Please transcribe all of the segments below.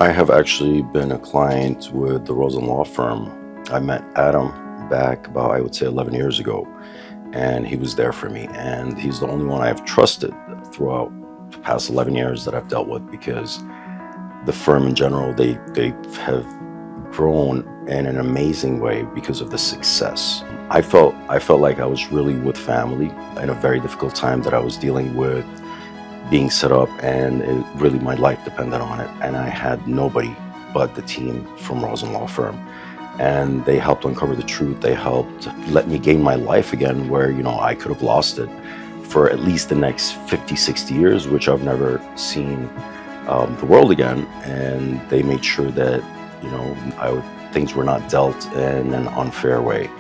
I have actually been a client with the Rossen Law Firm. I met Adam back about, I would say, 11 years ago, and he was there for me. And he's the only one I have trusted throughout the past 11 years that I've dealt with, because the firm in general, they have grown in an amazing way because of the success. I felt like I was really with family in a very difficult time that I was dealing with being set up, and really my life depended on it. And I had nobody but the team from Rossen Law Firm. And they helped uncover the truth. They helped let me gain my life again, where, I could have lost it for at least the next 50, 60 years, which I've never seen the world again. And they made sure that, things were not dealt in an unfair way.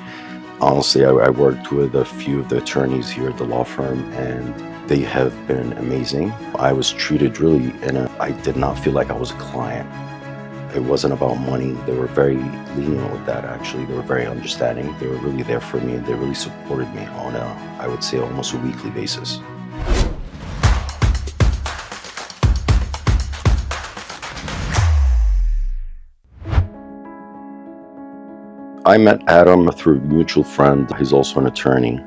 Honestly, I worked with a few of the attorneys here at the law firm, and they have been amazing. I was treated really I did not feel like I was a client. It wasn't about money. They were very lenient with that, actually. They were very understanding. They were really there for me. They really supported me on I would say, almost a weekly basis. I met Adam through a mutual friend. He's also an attorney.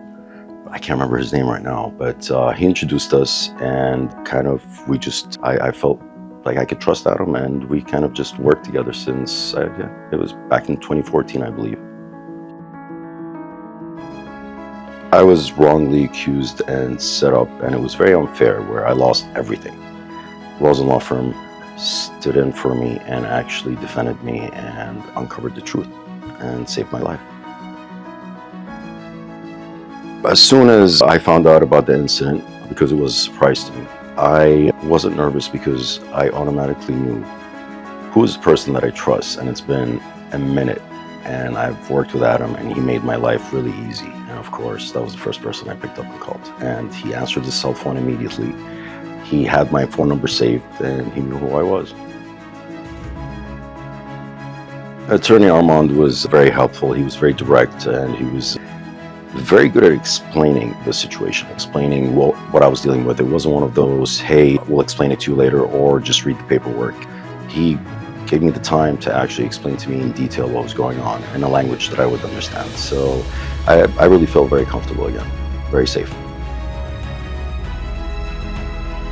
I can't remember his name right now, but he introduced us, and I felt like I could trust Adam, and we kind of just worked together since, it was back in 2014, I believe. I was wrongly accused and set up, and it was very unfair, where I lost everything. Rossen Law Firm stood in for me and actually defended me and uncovered the truth and saved my life. As soon as I found out about the incident, because it was a surprise to me, I wasn't nervous, because I automatically knew who is the person that I trust. And it's been a minute, and I've worked with Adam, and he made my life really easy. And of course, that was the first person I picked up and called. And he answered his cell phone immediately. He had my phone number saved, and he knew who I was. Attorney Armand was very helpful. He was very direct, and he was very good at explaining the situation, explaining what I was dealing with. It wasn't one of those, hey, we'll explain it to you later, or just read the paperwork. He gave me the time to actually explain to me in detail what was going on in a language that I would understand. So I really felt very comfortable again, very safe.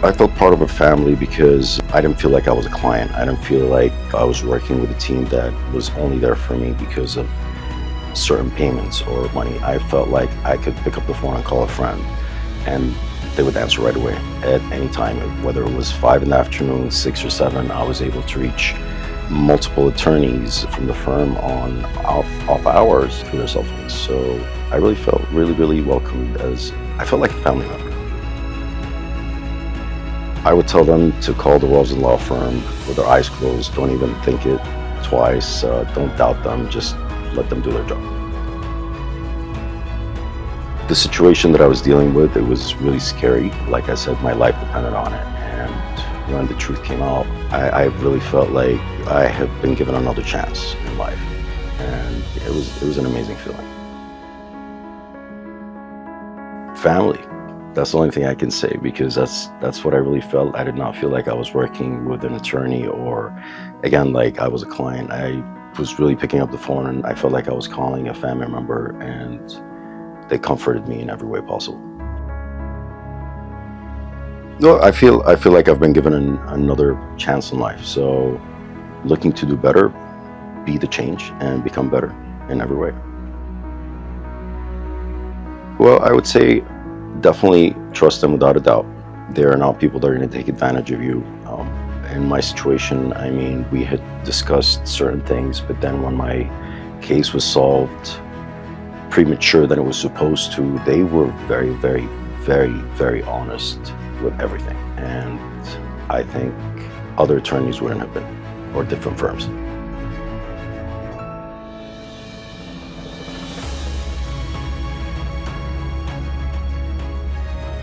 I felt part of a family because I didn't feel like I was a client. I didn't feel like I was working with a team that was only there for me because of certain payments or money. I felt like I could pick up the phone and call a friend, and they would answer right away at any time. Whether it was 5 in the afternoon, 6 or 7, I was able to reach multiple attorneys from the firm on off hours through their cell phones. So I really felt really welcomed, as I felt like a family member. I would tell them to call the Rossen Law Firm with their eyes closed. Don't even think it twice. Don't doubt them. Just let them do their job. The situation that I was dealing with, it was really scary. Like I said, my life depended on it. And when the truth came out, I really felt like I had been given another chance in life. And it was an amazing feeling. Family. That's the only thing I can say, because that's what I really felt. I did not feel like I was working with an attorney, or, again, like I was a client. I was really picking up the phone, and I felt like I was calling a family member, and they comforted me in every way possible. No, I feel like I've been given another chance in life. So looking to do better, be the change, and become better in every way. Well, I would say definitely trust them without a doubt. There are not people that are going to take advantage of you. In my situation, I mean, we had discussed certain things, but then when my case was solved premature than it was supposed to, they were very honest with everything. And I think other attorneys wouldn't have been, or different firms.